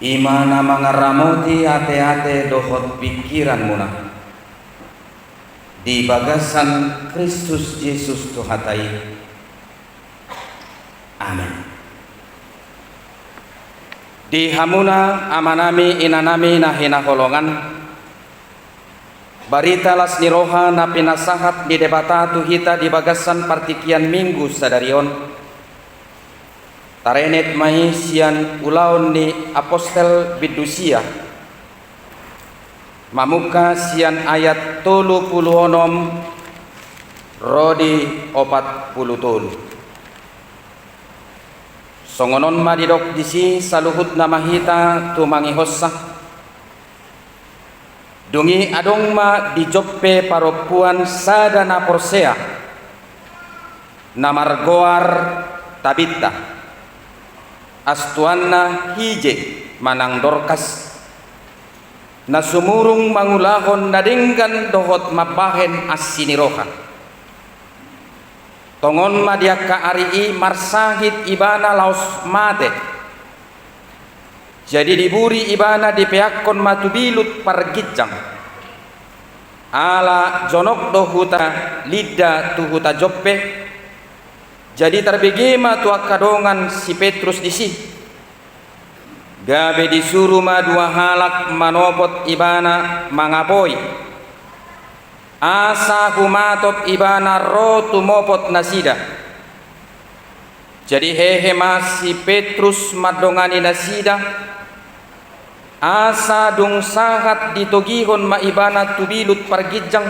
Imana mangaramoti ate-ate dohot pikiran muna di bagasan Kristus Yesus Tuhatai. Amin. Di hamuna amanami inanami nahina holongan barita las niroha na pinasahat di debata tuhita di bagasan partikian minggu sadarion tarenet mai sian ulaun ni apostel bidusia mamuka sian ayat 36 rodi 40 songonon madidok disi saluhut namahita tumangihossa dungi adong ma di Joppe paropuan sadana porsea namargoar Tabita astuanna hije manang Dorkas na sumurung mangulahon nadinggan dohot mabahen asiniroha tongon madiaka arii marsahit ibana laos mate jadi diburi ibana dipeakon matubilut pargijang ala jonok dohuta lida tuhuta Joppe jadi terbegema tua kadongan si Petrus disi gabe disuruh ma dua halak manopot ibana mangapoi asa kumatot ibana rotu mopot nasida jadi hehe si Petrus madongani nasida asa dung sahat ditogihon ma ibana tubilut pargijang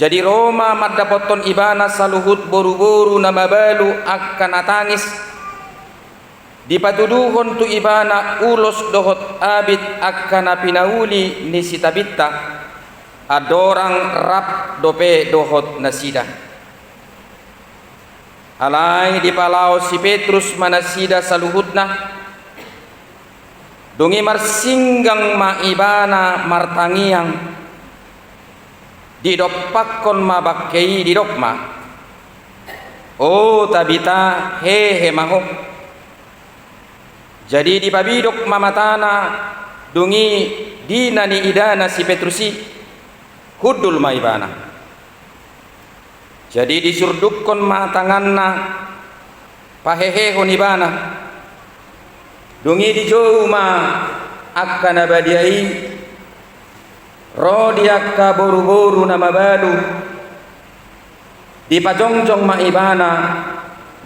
jadi Roma madapoton ibana saluhut boru-boru na mabalu akan atangis dipatuduhon tu ibana ulos dohot abit akan pinauli ni si Tabita adorang rap dope dohot nasida alai di palau si Petrus manasida saluhutna dungi marsinggang ma ibana martangiang didopakon ma bakkei didokma oh Tabita hehe maho jadi dipabidok mamatana dungi dina ni idana si Petrusi hudul maibana jadi disurdukon matanganna pahehe honibana dungi dijauh ma akan abadiai rodiaka boru-boru nama balu dipajongjong maibana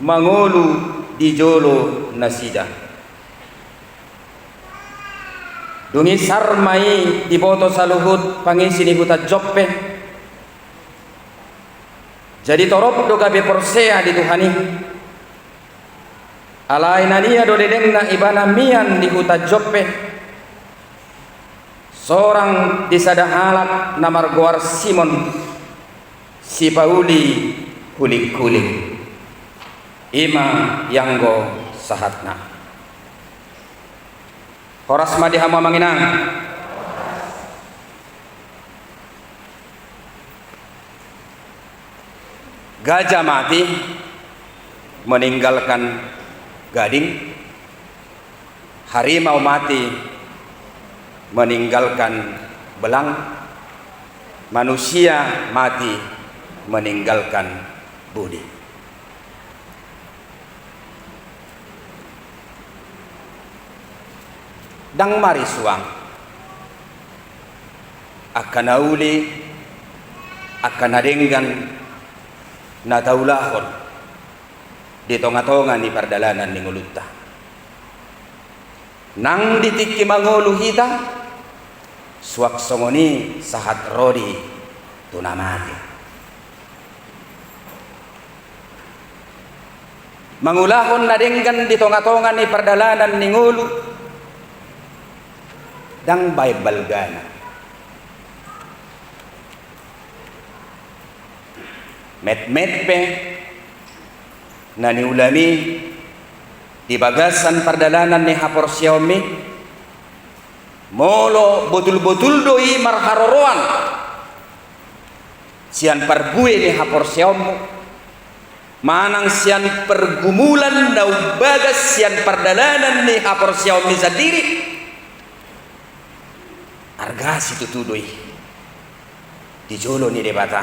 mangolu dijolo nasida dungi sarmai diboto saluhut pangisi ni huta Joppe jadi torop do gabe porsea di Tuhani alai nania do dedengna ibana mian di huta Joppe seorang disada halak namar goar Simon si Pauli kulik-kulik ima yanggo sahatna horas madi hama manginang gajah mati meninggalkan gading harimau mati meninggalkan belang manusia mati meninggalkan budi dang mari suang akan auli akan adenggan na taulahon di tonga-tonga ni pardalanan ni ngulutta nang ditiki mangulu hita suak songoni sahat rodi tunamati mangulahon nadenggan di tonga-tonga ni pardalanan ni ngulu dang Bible gana met-met pe na niulami di bagasan pardalanan ni hapor Xiaomi molo betul-betul doi marharoroan sian parbue ni hapor Xiaomi manang sian pergumulan na bagas sian perdalanan ni hapor siyaw misa diri arga situ tudoy dijolo ni debata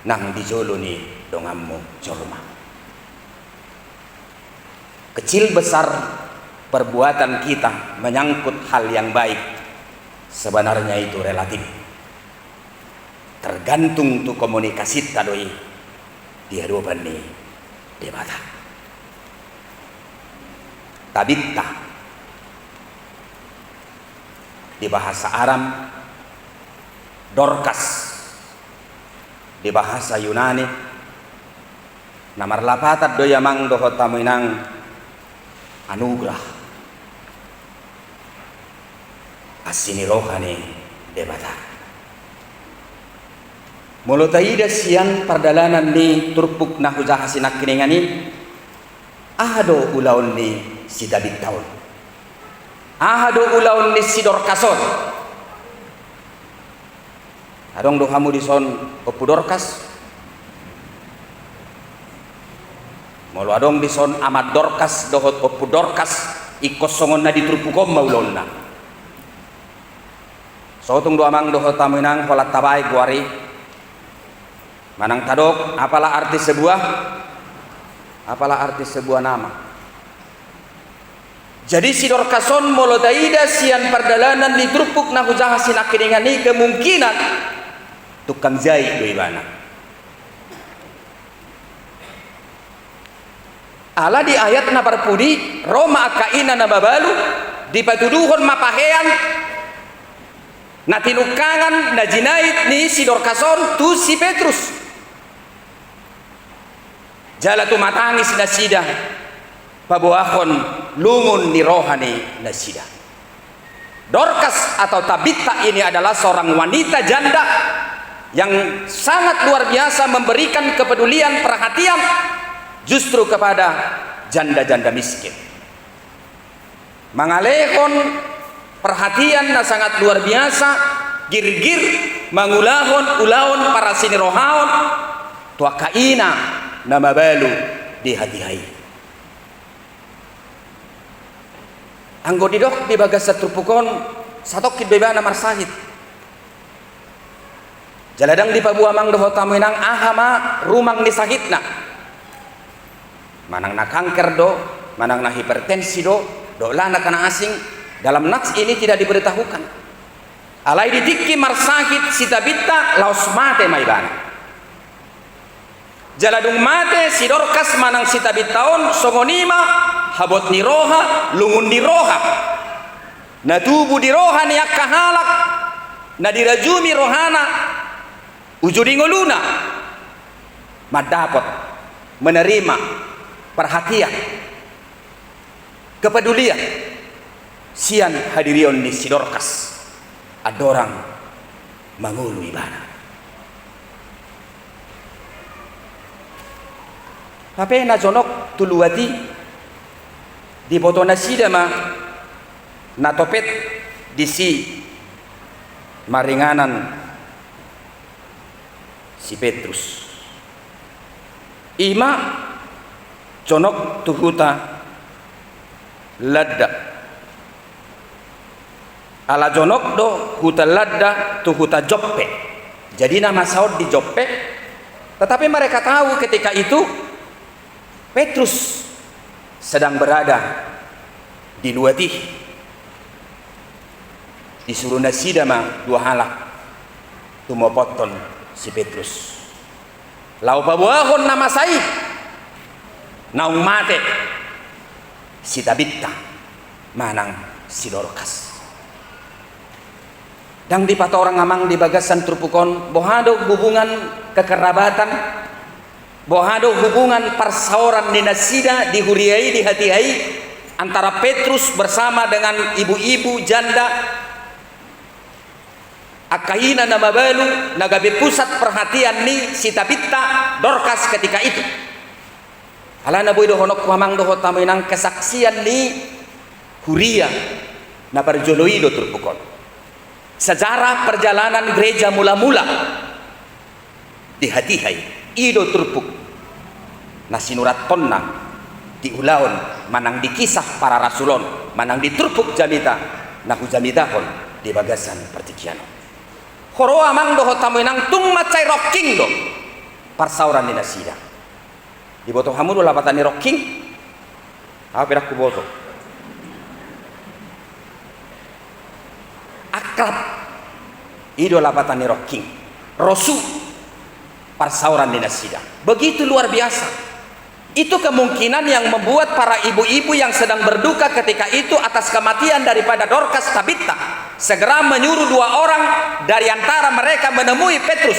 nang dijolo ni dongammu jorma. Kecil besar perbuatan kita menyangkut hal yang baik sebenarnya itu relatif, tergantung tu komunikasi tadoi di hadapan ni debata. Tabita di bahasa Aram, Dorcas di bahasa Yunani, namar lapatat doyamang dohot tamuinang anugerah asini rohani debata. Mulutaida sian perdalanan ni turpuk na hujah sinak kiningani ahado ulaun ni si David taun, ahado ulaun ni si Dorkason. Adong dohamu dison opu Dorkas, mulu adong dison amat Dorkas dohot opu Dorkas ikosongon na ditrupukom maulon na. Sotung doamang dohot tamuinang holat tabai guari manang tadok apalah arti sebuah nama. Jadi si Dorkason molodaida sian perdalanan di trupuk na hujah sinak kiningani kemungkinan tukang jahit do ibana. Ala di ayat na parpudi Roma akaina na babalu dipatuduhon mapahean na tinukangan na jinait ni si Dorkason tu si Petrus. Jala tu matangis na sida pabuahon lungun ni rohani na sida. Dorcas atau Tabita ini adalah seorang wanita janda yang sangat luar biasa memberikan kepedulian perhatian justru kepada janda-janda miskin. Mangalehon perhatian na sangat luar biasa, gir-gir mangulahon ulaon para sinirohaon tua kaina na mabalu di hati-hai. Anggo didok di bagas satrupukon satokit bebana marsahit. Jaladang di pabuamang doho tamuinang ahama rumang ni sakitna. Manang na kanker do, manang na hipertensi do lah na kana asing. Dalam nats ini tidak diberitahukan. Alai didikki marsahit si Tabita laos mate maibana. Jaladung mate si Dorcas manang si Tabitaon songonima habot ni roha lungun di roha. Na tubuh di roha ni akahalak na dirajumi rohana ujudingoluna madapat menerima perhatian kepedulian sian hadirion ni si Dorcas adorang mangulu ibana. Tapi na jonok tuluati di boto na sida ma natopet di si maringanan si Petrus. Ima jonok tuhuta ladda ala jonok do huta ladda tuhuta Joppe. Jadi nama saud di Joppe, tetapi mereka tahu ketika itu Petrus sedang berada di Luati. Disuruh nasidama dua halak tumopoton si Petrus. Lau pabuahon nama sai naung mate si Tabita manang si Dorcas. Dang di pata orang amang di bagasan trupukon bohado hubungan kekerabatan, bohado hubungan persauran ni nasida dihuriai di hati-hai antara Petrus bersama dengan ibu-ibu janda akaina nama balu nagabe pusat perhatian ni si Tabita Dorcas ketika itu. Alana boy dohonok mamang doho taminang kesaksian ni huria na parjoloido turpukon. Sejarah perjalanan gereja mula-mula di hati-hai ido turpuk nasinurat tonna di ulaon manang di kisah para rasulon manang di turpuk jamita naku jamitahon di bagasan pertikiano horo amang doho tamuinang tung macai rocking do parsauran di nasida di boto hamudu lapatan ni rocking apa perak ku boto akrab ido lapatan ni rocking rosu parsauran di nasida begitu luar biasa. Itu kemungkinan yang membuat para ibu-ibu yang sedang berduka ketika itu atas kematian daripada Dorcas Tabitha segera menyuruh 2 orang dari antara mereka menemui Petrus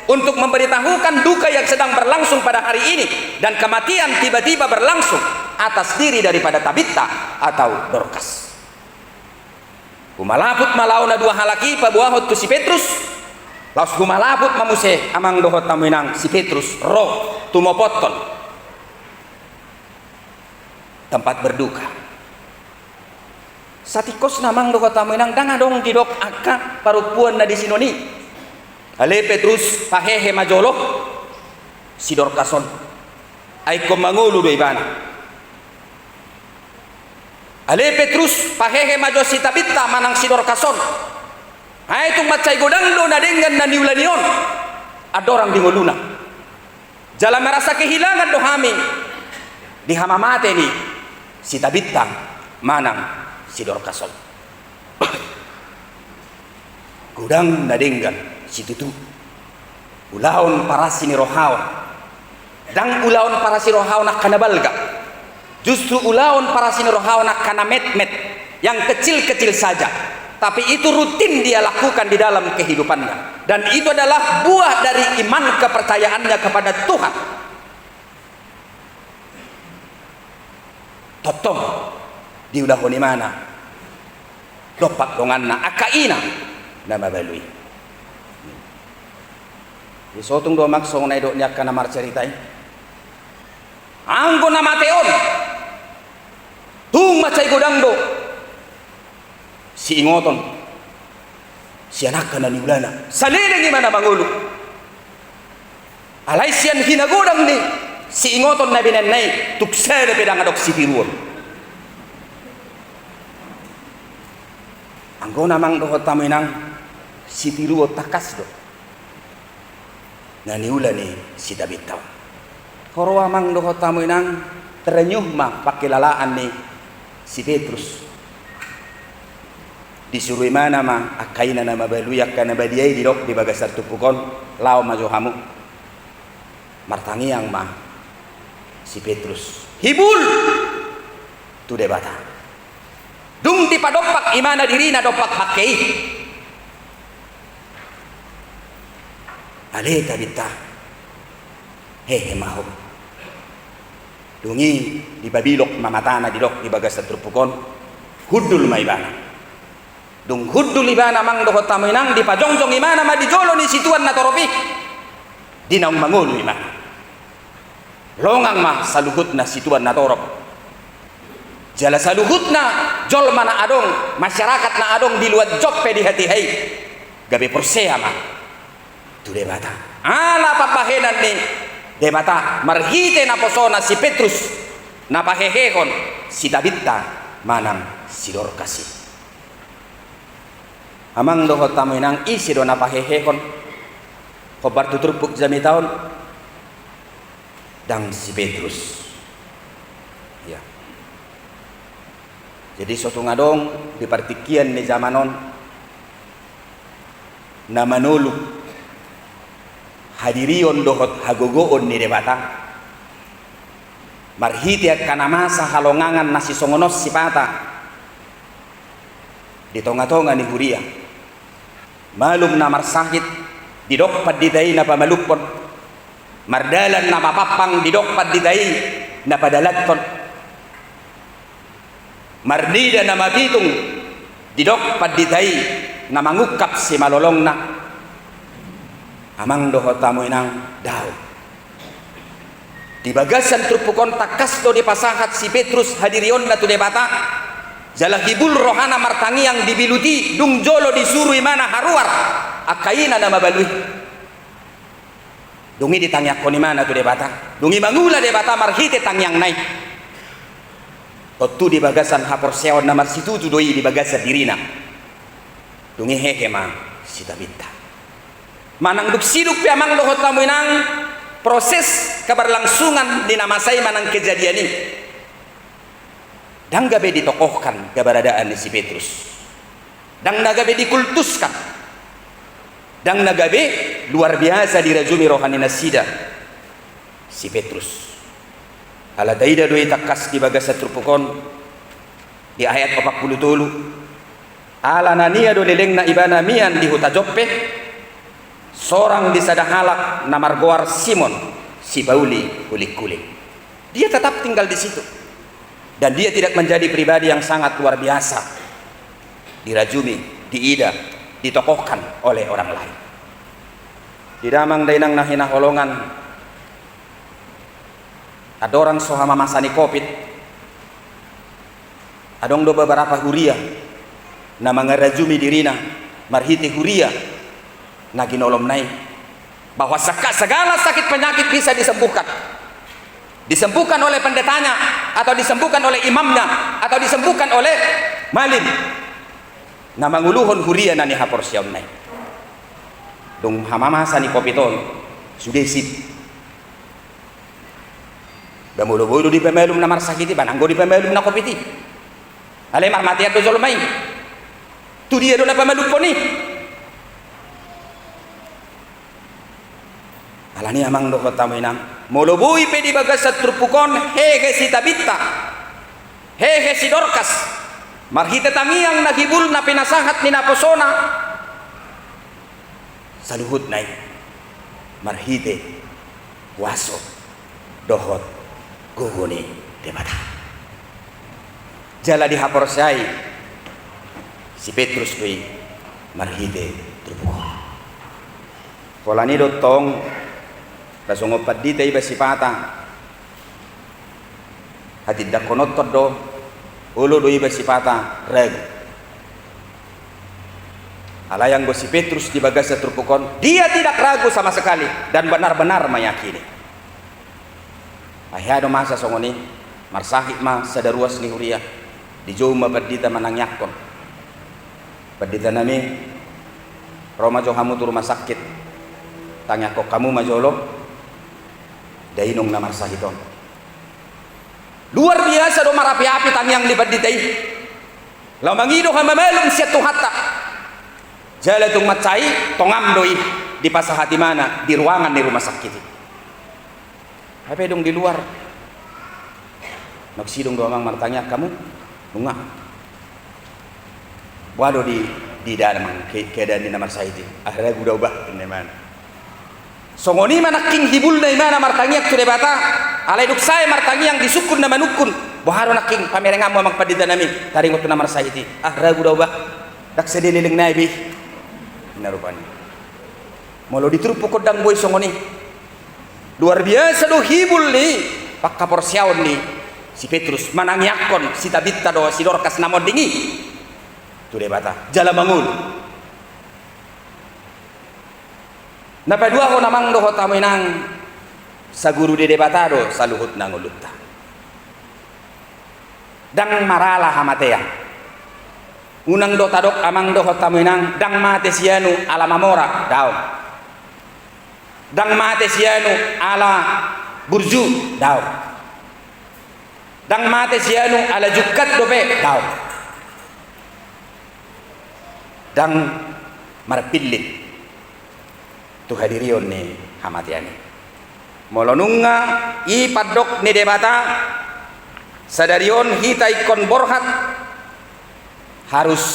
untuk memberitahukan duka yang sedang berlangsung pada hari ini dan kematian tiba-tiba berlangsung atas diri daripada Tabitha atau Dorcas. Humalaput malauna 2 halaki pabuahot tu si Petrus laus humalaput mamuse amang dohot tamuinang si Petrus roh tumopoton tempat berduka. Satikos namang doka tamuinang dangadong didok aka parupuan na di sinoni. Ale Petrus pahehe majolo si Dorcason ay komangulu do ibana. Ale Petrus pahehe majo si Tabitha manang si Dorcason. Ay tung macay godang do na dengan na niulanion. Adorang di ngoluna. Jala merasa kehilangan dohami di hamamate ni si Tabitha manang si Dorcason. Gudang nadenggan si tutu ulaon para sini rohaon dang ulaon para si rohaon nak kanabalga justru ulaon para sini rohaon nak kana met-met yang kecil-kecil saja tapi itu rutin dia lakukan di dalam kehidupannya dan itu adalah buah dari iman kepercayaannya kepada Tuhan. Totong di udah di mana dopak donganna akaina nama balui di sotung do maksong na do niak kana mar ceritai anggo nama teon tung macai godang do si ingoton si anak kana ni ulana salele gimana mangulu alai sian hinagodang ni si ingoton na binanay tuksele pedang adok si tiruon anggo namang dohot tamuinang si tiruo takas do naniula ni si Tabitha horo amang dohot tamuinang terenyuh mah pakilalaan ni si Petrus disuruh mana mah akaina nama baluyak kana badiai didok di bagasar tupukon lao majohamu martangiang mah si Petrus hibul tu debata dung di padopak imana diri na dopak pakai ale Tabitha hehe maho dungi di babilok mamatana di dok di bagas terpukon hudul maibana dung hudul ibana mang dohot taminang di pajongjong imana ma di jolo ni situan na toropi di naung mangulu imana longang mah saluhut na situan na torop jala saluhut na jol mana adong masyarakat na adong di luar jope di hati hai gabe persea mah tu debata ala papahenan ni debata marhite na posona si Petrus na pahehehon si Tabitha manang si Dorcas amang dohot tamuinang isi do na pahehehon kobar tuturpuk jami taon dang si Petrus ya jadi suatu ngadong di partikian ni zamanon na manulu hadirion dohot hagogoon ni debata marhiti kana masa halongangan nasi songonos sipata di tonga-tonga ni huria malum na marsahit didokpat ditai na pamalupon mardalan na mapapang didokpat ditai na padalaton mardida na mabitung didokpat ditai na mangukap si malolong na amang dohot tamu inang daw di bagasan trupukon takas do di pasahat si Petrus hadirion na tu debata jala hibul rohana martangi yang dibiluti dung jolo disuruh imana haruar akaina na mabalui Dungi ditangyak ko ni mana tu debata. Dungi mangula debata marhite tangyang nai. Otu di bagasan hapor seon na marsitu tu doi di bagasa dirina. Dungi heke ma sita bitta. Manang duk piamang dohot tamu inang proses keberlangsungan dinamasai manang kejadian ini. Dan gabe ditokohkan keberadaan si Petrus. Dan nagabe dikultuskan. Dan nagabe luar biasa dirajumi rohani nasida si Petrus. Ala daida doi takas di bagasa trupukon di ayat 47. Ala nania do leleng na ibana mian di huta Joppe. Seorang di sadahalak namargoar Simon si Bauli kulik-kulik. Dia tetap tinggal di situ. Dan dia tidak menjadi pribadi yang sangat luar biasa. Dirajumi, diida, ditokohkan oleh orang lain. Di damang dainang nahina holongan ada orang sohama masani kopit. Adong do beberapa huria na mangarajumi dirina marhiti huria na ginolom nai bahwa segala sakit penyakit bisa disembuhkan. Disembuhkan oleh pendetanya atau disembuhkan oleh imamnya atau disembuhkan oleh malin. Na manguluhon huria na ni hapor siyaw nai. Dong hamama sani kopiton sudesit. Damulo-bulo di pemelum na marsakiti bananggo di pemelum na kopiti. Ale marmatiat do zolomay. Tu dia do na pemelum poni. Alani amang do kota mainam. Molobui pe di bagasat trupukon hege si Tabita. Hege si Dorcas. Marhite tangiang nagibul na pinasahat ni naposona. Saluhut nai. Marhite waso dohot guguni debata. Jala di hapor sai si Petrus kui marhite trupukon. Polani dotong kasungopad dita iba sipata hatid dakonot todo ulo do iba sipata reg alayang go si Petrus di bagasa trupukon dia tidak ragu sama sekali dan benar-benar meyakini ayado masa songoni marsahik ma sadaruas ni huria di joma padita manangyakon padita nami Roma jo hamu tu rumah sakit tanya kok kamu majolo dainong na marsahiton luar biasa do marapi-api tangyang libat ditay law mangido ka mamelong siya tuhata jala tung macay tongam doi di pasahati mana di ruangan di rumah sakit apa dong di luar nagsidong do amang martanya kamu bunga wado di dalam keadaan di namar sahiti akhirnya guda ubah ini mana songoni manaking hibul na imana martangiak tu debata alay duksay martangiang disukun na manukun boharo naking pamerengam mo magpadida namin taringot na marsahiti ragu daw ba dakse dililing na ibi narupani molo ditrupo ko dang boy songoni luar biasa do hibul ni pakaporsyaon ni si Petrus manangyakon si Tabita do si Dorcas namodingi tu debata jala bangun. Napadua ko namang dohot taminang sa guru de debatado sa luhut ng ulutta. Dang marala hamatea. Unang do tadok amang dohot taminang dang mate siyanu ala mamora daw. Dang mate siyanu ala burju daw. Dang mate siyanu ala jukat dobe daw. Dang marpilit tu hadirion ni hamatiani molonunga i padok ni debata sadarion hita ikon borhat harus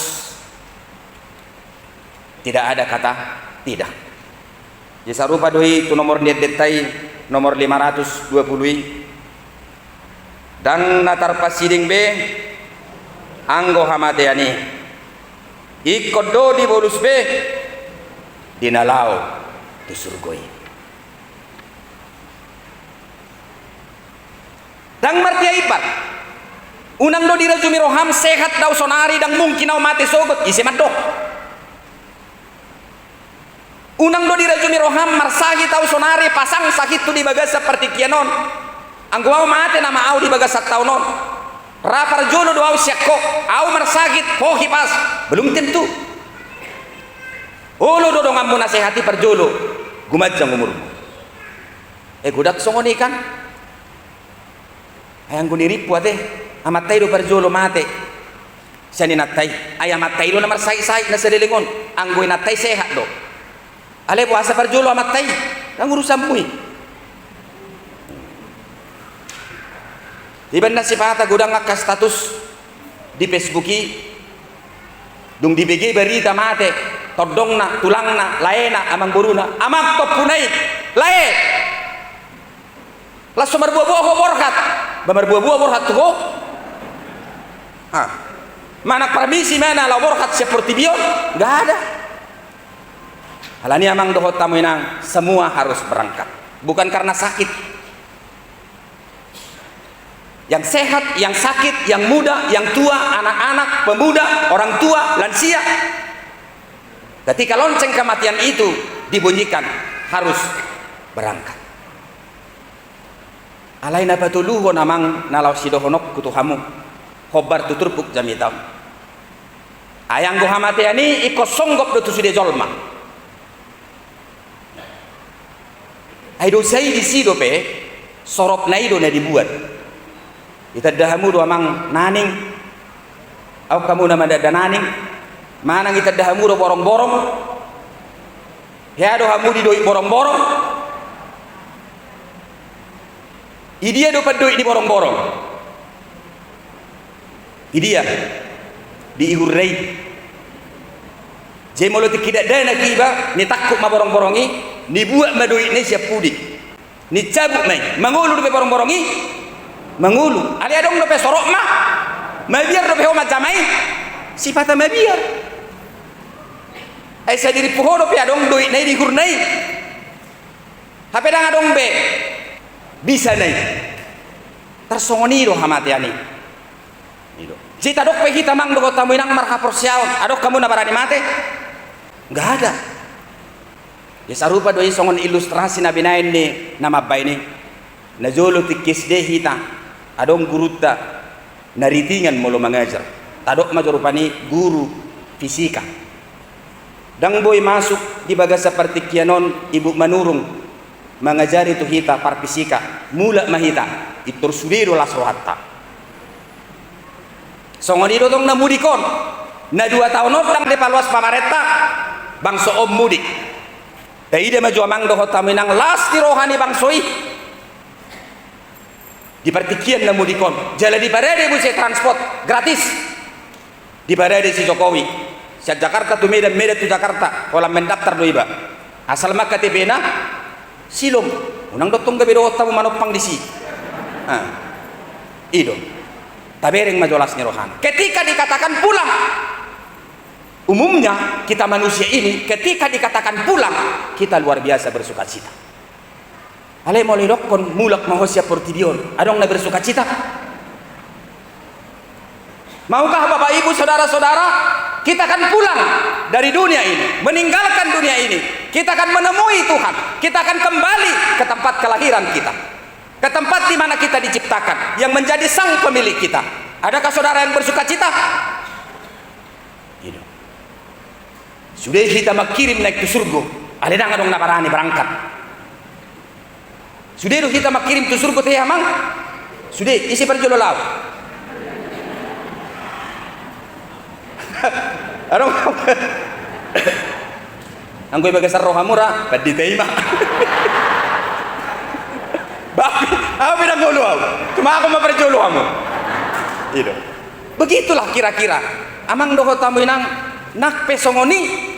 tidak ada kata tidak jasa rupa doi tu nomor niat detai nomor 520 dan natar pasiding be anggo hamatiani ikon do di bolus be dinalau tu surgoi dang martia ipar unang do dirajumi roham sehat daw sonari dang mungkin aw mati sogot isi madok Unang do dirajumi roham marsagi tau sonari pasang sakit tu di bagas seperti kianon. Anggo au mate nama au di bagas tahun rapar jolo do au siakko au marsagit hoki pas belum tentu. Olo do dong ammu nasihati perjolo gumajang umurmu. Gudak songoni kan ayang guniri puate amatai do perjolo mate sani natai ayam matai do namar sai na sedelingon anggo natai sehat do ale puasa perjolo amatai kang urusan mui iban nasifata gudang ngaka status di Facebooki dung di BG berita mate todongna tulangna laena amang buruna amak topunai lae las sumber buah-buah borkat bamar buah-buah borkat tuh mana permisi mana la borkat seperti bion nggak ada. Halani amang dohot tamu inang semua harus berangkat bukan karena sakit. Yang sehat, yang sakit, yang muda, yang tua, anak-anak, pemuda, orang tua, lansia. Ketika lonceng kematian itu dibunyikan harus berangkat. Alaina patuluho namang nalau sidohonok kutuhamu khobar tuturpuk jamitam. Ayang go hamatiani iko songgop do tusude jolma. Aido sai di sido pe sorop naido na dibuat. Itadahamu do amang naning au kamu nama dada naning manang itadahamu do borong-borong ya do hamu di doi borong-borong idia do padoi di borong-borong idia di ihurrei jemolo tidak dana kiba ni takut ma borong-borongi ni buat madoi ni siap pudi ni cabut mai mangulu do borong-borongi mangulu ali adong do pe sorok mah mabiar do pe homa jamai sifata mabiar ai sa diri puho do pe adong do nei di hurnai hape dang adong be bisa nei tersongoni do hamatiani ido cita dok pe kita mang do tamu inang marha porsiaon adok kamu na barani mate enggak ada ya sarupa do songon ilustrasi nabi nain ni nama baini na jolo tikis de hita adong gurutta naritingan molo mengajar tadok majorupani guru fisika dang boy masuk di bagas seperti kianon ibu manurung mengajari tu hita par fisika mula mahita itur sudiro lasrohatta songonido dong na mudikon na 2 tahun dang de paluas pamareta bangso om mudik taide maju amang do hotaminang las di rohani bangsoi di partikian na mudikon jala di parade bu transport gratis di parade si Jokowi si Jakarta tu Medan tu Jakarta kalau mendaftar do iba asal mah KTP na silom unang dotong gabe do tamu manopang di si ido tabereng majolas ni rohan ketika dikatakan pulang umumnya kita manusia ini ketika dikatakan pulang kita luar biasa bersukacita. Ale mulai dokon mulak mahosya portidion adong na bersukacita. Maukah Bapak Ibu saudara-saudara kita akan pulang dari dunia ini, meninggalkan dunia ini, kita akan menemui Tuhan, kita akan kembali ke tempat kelahiran kita, ke tempat di mana kita diciptakan, yang menjadi sang pemilik kita. Adakah saudara yang bersukacita? Sudah kita makirim naik ke surga, ale dang adong nabarani berangkat. Sudah kita makirim ke surga teh amang. Sudah isi perjolo law. Arong anggoy bagasar rohamura padi tema. Babi, apa beda ngulu aku? Cuma aku mau perjolo kamu. Itu. Begitulah kira-kira. Amang doho tamu inang nak pesongoni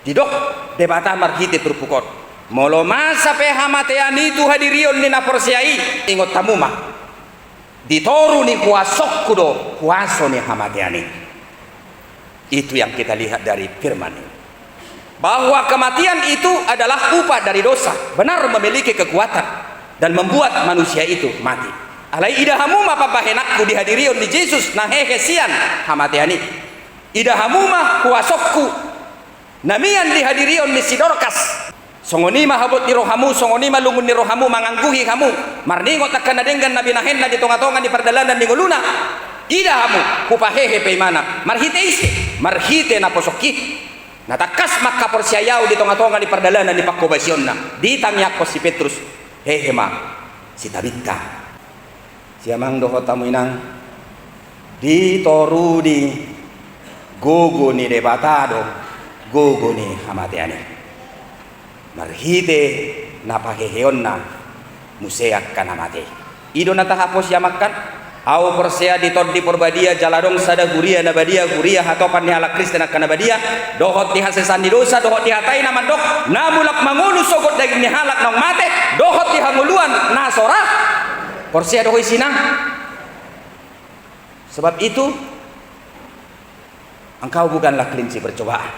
didok debata marhite turpukon. Molo masa pe hamateani tu hadirion ni naporsiai ingot tamu mah. Ditoru ni kuasok kudo kuaso ni hamateani. Itu yang kita lihat dari firman ini. Bahwa kematian itu adalah upah dari dosa. Benar memiliki kekuatan dan membuat manusia itu mati. Alai idahamu ma papahenakku dihadirion di Yesus nah hekesian hamatiani. Idahamu ma kuasokku Namian dihadirion ni si Dorcas. Songoni mahabot ni rohamu, songoni malungun ni rohamu, mangangguhi kamu. Marningot na kanadenggan na binahen na di tonga-tonga di pardalanan ni nguluna. Ida hamu, kupahehe peimana. Marhite isi, marhite na posoki. Natakas makaporsiayaw di tonga-tonga di pardalanan ni pakobasyon na. Di tangyak ko si Petrus. Hehe ma, si Tabita. Siamang dohot tamu inang. Di toru di gogo ni debatado, gogo ni hamatiane. Marhite na paheheon na museak kanamate. Ido na tahapos yamakkan. Au persea ditod di porbadia jaladong sada guria na badia guria hatopan ni ala Kristen akan badia dohot di hasesan di dosa dohot di hatai na mandok namulak mangulu sogot daging ni halak nong mate dohot di hanguluan na sora persea dohoi sinang. Sebab itu engkau bukanlah kelinci percobaan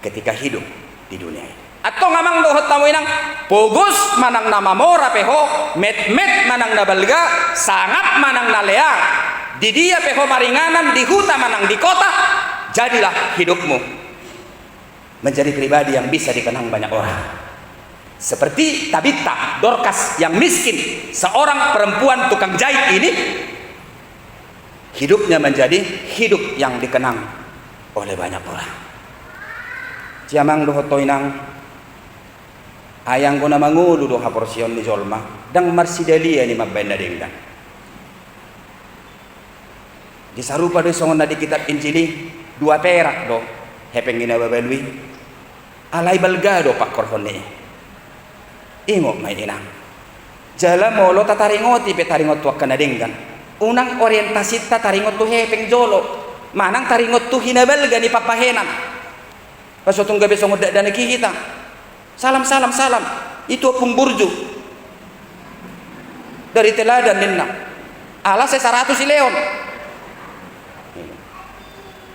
ketika hidup di dunia ini. Atau ngamang dohot tamu inang pogus manang nama mora peho met manang na balga sangap manang na lea di dia peho maringanan di huta manang di kota. Jadilah hidupmu menjadi pribadi yang bisa dikenang banyak orang, seperti Tabita, Dorcas yang miskin, seorang perempuan tukang jahit ini. Hidupnya menjadi hidup yang dikenang oleh banyak orang. Ciamang dohot toinang ayang ko na mangulu do haporsyon ni Jolma dang marsidelia ni mabenda dingdan. Disarupa do songon na di kitab Injili 2 perak do hepeng ginababalui alay balga do pakkorhon ni ingo may inang jala molo tataringoti petaringot tuak kana dingdan unang orientasi tataringot tu hepeng jolo manang taringot tu hinabalga ni papahenan pasotong gabi songon da nakikita. Salam itu pung burju dari teladan ninna ala se 100 leon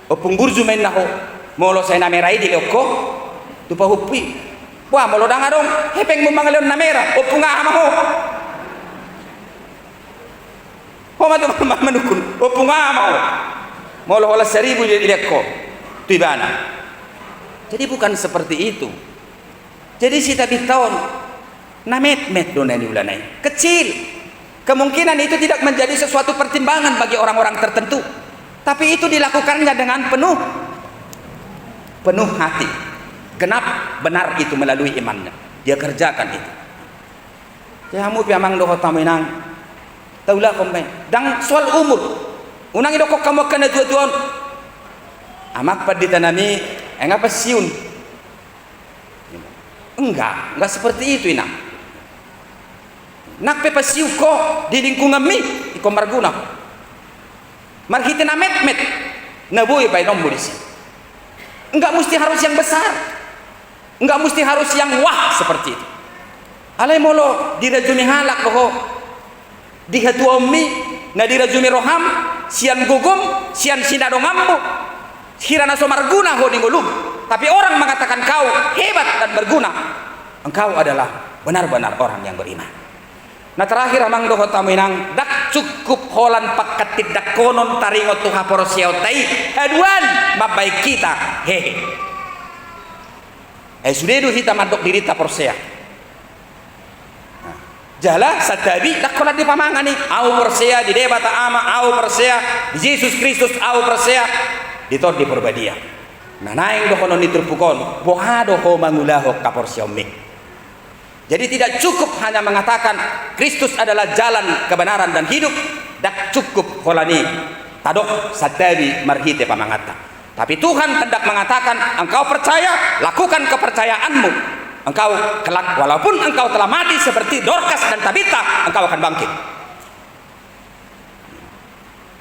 opung burju main naho molo saya namerai di leoko tupa hupi wah molo danga dong hepeng memangaleon namera opung amaho homa tu manukun opung amaho molo hola 1000 di leoko tuibana. Jadi bukan seperti itu. Jadi si Tabitaon namet dona di ulanai kecil. Kemungkinan itu tidak menjadi sesuatu pertimbangan bagi orang-orang tertentu. Tapi itu dilakukannya dengan penuh hati. Genap benar itu melalui imannya. Dia kerjakan itu. Jamu piamang doho taminang. Taulah kompen. Dang soal umur. Unang idokok kamu kena tuan. Amak pad ditanami engapa siun. Enggak seperti itu inang. Nak pepasiu ko di lingkungan mi iko marguna. Marhite na met nabuy pa inom budisi. Enggak mesti harus yang besar. Enggak mesti harus yang wah seperti itu. Alay molo dirajumi halak ko di hatua mi na dirajumi roham sian gugum sian sinadongammu. Hirana so marguna ho dingulum. Tapi orang mengatakan kau hebat dan berguna, engkau adalah benar-benar orang yang beriman. Nah terakhir amang doho taminang dak cukup holan pakat tidak konon taringot tuha porosiau tai aduan mabai kita hehe. Sudedu hita mandok dirita porsea. Jala satabi dak kola di pamangani au porsea di debata ama au porsea di Yesus Kristus au porsea ditod di perbadia. Nanaing dokonon niturpukon bohado ho mangulaho kaporsiomik. Jadi tidak cukup hanya mengatakan Kristus adalah jalan kebenaran dan hidup. Dak cukup holani tadok satabi marhite pamangata. Tapi Tuhan hendak mengatakan engkau percaya, lakukan kepercayaanmu. Engkau kelak walaupun engkau telah mati seperti Dorcas dan Tabita, engkau akan bangkit.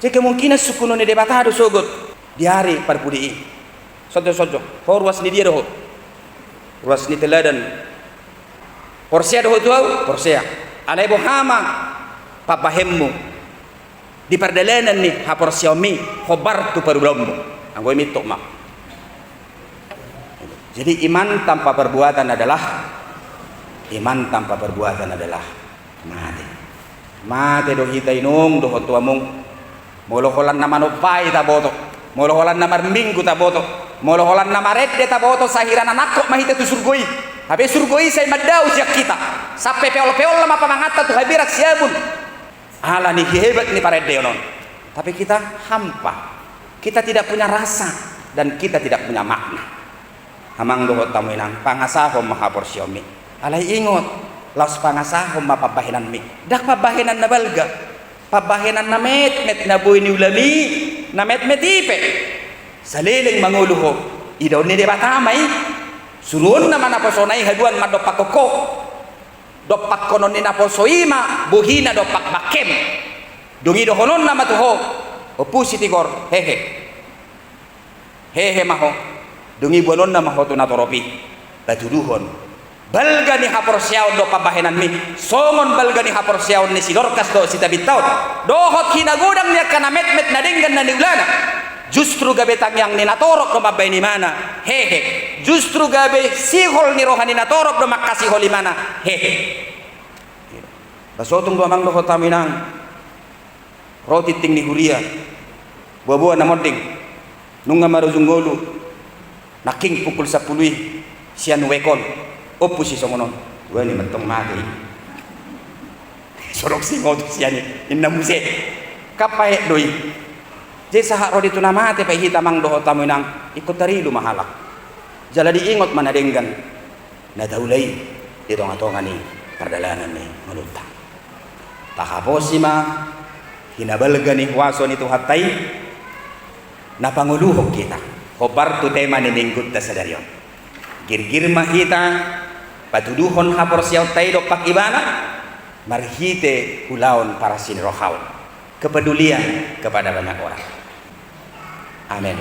Jadi kemungkinan sukuno ni debatado sogot di hari parpudi. Sojo ho ruas ni dia doh ruas ni teladan porsea doh tuau porsea alai bohama papahemmu di perdalanan ni ha porsea mi khobar tu perulommu anggo mi tok mak. Jadi iman tanpa perbuatan adalah mati doh hita inung doh tuamung molo holan na manopai ta boto molo holan na marminggu ta boto moloholan na maret de taboto sahiran anak kok mahita tu surgoi. Habe surgoi say madau siak kita. Sampai peol-peol lama pamangata tu habirat siabun. Ala ni hebat ni parede non. Tapi kita hampa. Kita tidak punya rasa dan kita tidak punya makna. Amang dohot tamuinang pangasahom mahaporsiomi. Alay ingot laos pangasahom mapabahinan mi. Dak pabahinan na balga. Pabahinan na met na buhay ni ulami. Na met ipe. Saliling manguluho. Idaw ni di batamay. Surun naman na posonay haduan madopak koko. Dopak konon ni naposoima. Buhina dopak bakem. Dungi dohonon na matuho. Opusi tigor hehe maho dungi bonon na maho tu natoropi batuduhon balga ni hapor siaw do pabahenan mi songon balga ni hapor siaw ni si Dorcas do si tabitaw dohot hinagudang niya kana met na dinggan na niulana justru gabe tangyang ni natorok do mabay ni mana hehe justru gabe sihol ni rohani natorok do makasihol ni mana hehe basotong do amang dohot taminang roti ting ni huria buah-buah na moding nunga maruzungolu naking pukul 10 sian wekon opo si songonon wani mentong mati sorok si ngot siani inna muse kapae doi je saha rodi tu namate pa hita mang doho tamunang ikut tari lu mahalak jala diingot manadenggan na daulai ditong atongani perdalanan ni melutang takaposima hinabalga ni waso ni tuhatay na panguluhog kita hobar tu tema ni minggut ta sadaryon girgir mahita patuduhon hapor siyaw tayo pakibana marhite hulaon para sinrohaw kepedulian kepada banyak orang. Amin.